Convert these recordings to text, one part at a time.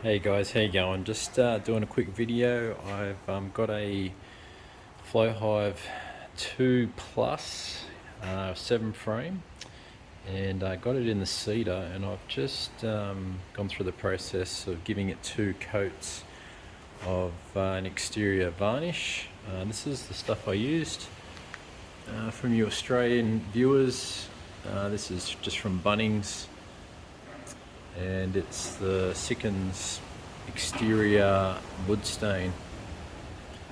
Hey guys, how you going? Just doing a quick video. I've got a Flowhive 2 Plus 7 frame, and I got it in the Cedar, and I've just gone through the process of giving it 2 coats of an exterior varnish. This is the stuff I used from you Australian viewers. This is just from Bunnings, and it's the Sikkens exterior wood stain,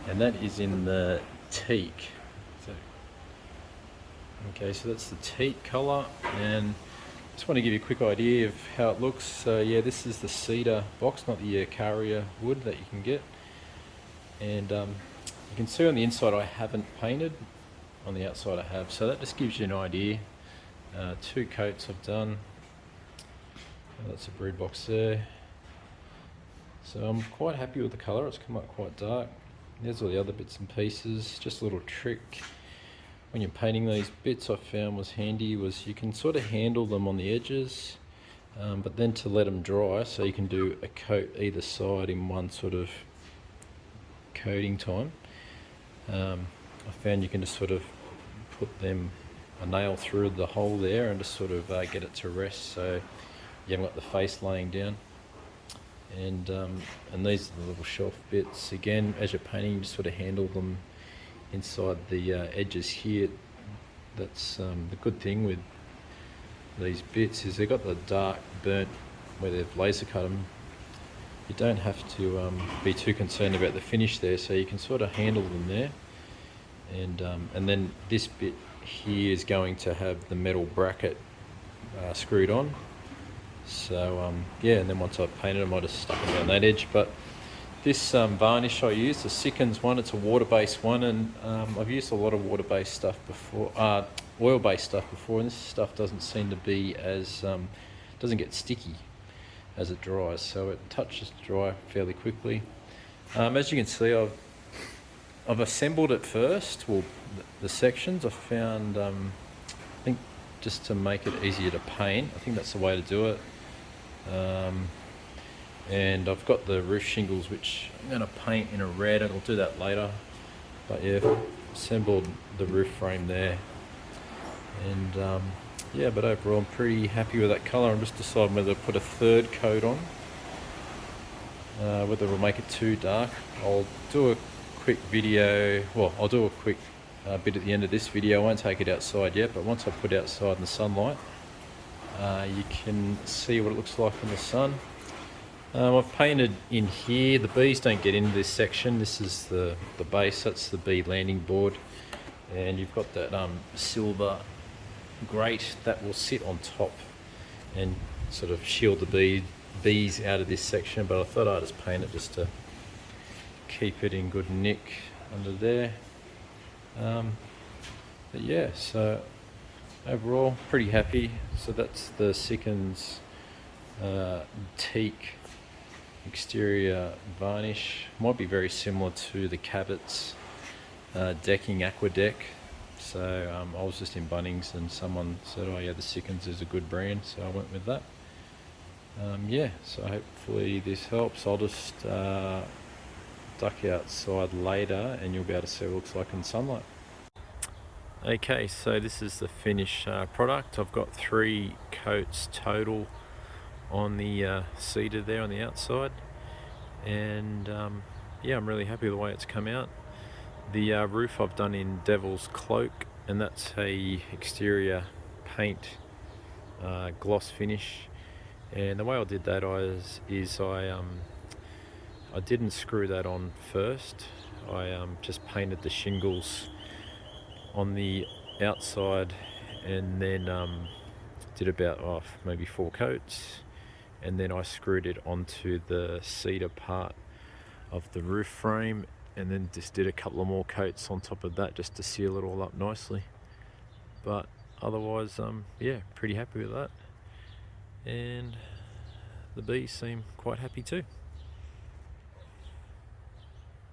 and that is in the Teak. So that's the Teak colour, and just want to give you a quick idea of how it looks. So yeah, this is the Cedar box, not the Carrier wood that you can get, and you can see on the inside I haven't painted, on the outside I have, so that just gives you an idea. 2 coats I've done. That's a brood box there. So I'm quite happy with the colour. It's come up quite dark. There's all the other bits and pieces. Just a little trick when you're painting these bits I found was handy was you can sort of handle them on the edges, but then to let them dry, so you can do a coat either side in one sort of coating time. I found you can just sort of put a nail through the hole there and just sort of get it to rest, so you haven't got the face laying down. And these are the little shelf bits. Again, as you're painting, you just sort of handle them inside the edges here. That's the good thing with these bits is they've got the dark burnt where they've laser cut them. You don't have to be too concerned about the finish there, so you can sort of handle them there. And then this bit here is going to have the metal bracket screwed on. So yeah, and then once I've painted them I just stuck them down that edge. But this varnish I use, the Sikkens one, it's a water-based one, and I've used a lot of water-based stuff before, oil-based stuff before, and this stuff doesn't seem to be as, doesn't get sticky as it dries, so it touches dry fairly quickly. As you can see, I've assembled it first, well, the sections. I found, I think just to make it easier to paint, I think that's the way to do it. And I've got the roof shingles which I'm going to paint in a red, and I'll do that later. But yeah, assembled the roof frame there, and yeah, but overall I'm pretty happy with that colour. I'm just deciding whether to put a 3rd coat on, whether we'll make it too dark. I'll do a quick video, well, I'll do a quick bit at the end of this video. I won't take it outside yet, but once I put it outside in the sunlight, you can see what it looks like in the sun. I've painted in here. The bees don't get into this section. This is the base, that's the bee landing board, and you've got that silver grate that will sit on top and sort of shield the bees out of this section, but I thought I'd just paint it just to keep it in good nick under there. But yeah, so overall pretty happy. So that's the Sikkens Teak exterior varnish. Might be very similar to the Cabot's decking aqua deck. So I was just in Bunnings and someone said, oh yeah, the Sikkens is a good brand, so I went with that. Yeah, so hopefully this helps. I'll just duck outside later and you'll be able to see what it looks like in sunlight. Okay, so this is the finished product. I've got 3 coats total on the Cedar there on the outside, and yeah, I'm really happy with the way it's come out. The roof I've done in Devil's Cloak, and that's a exterior paint gloss finish. And the way I did that is I didn't screw that on first. I just painted the shingles on the outside, and then did about maybe 4 coats, and then I screwed it onto the cedar part of the roof frame, and then just did a couple of more coats on top of that just to seal it all up nicely. But otherwise, yeah, pretty happy with that, and the bees seem quite happy too.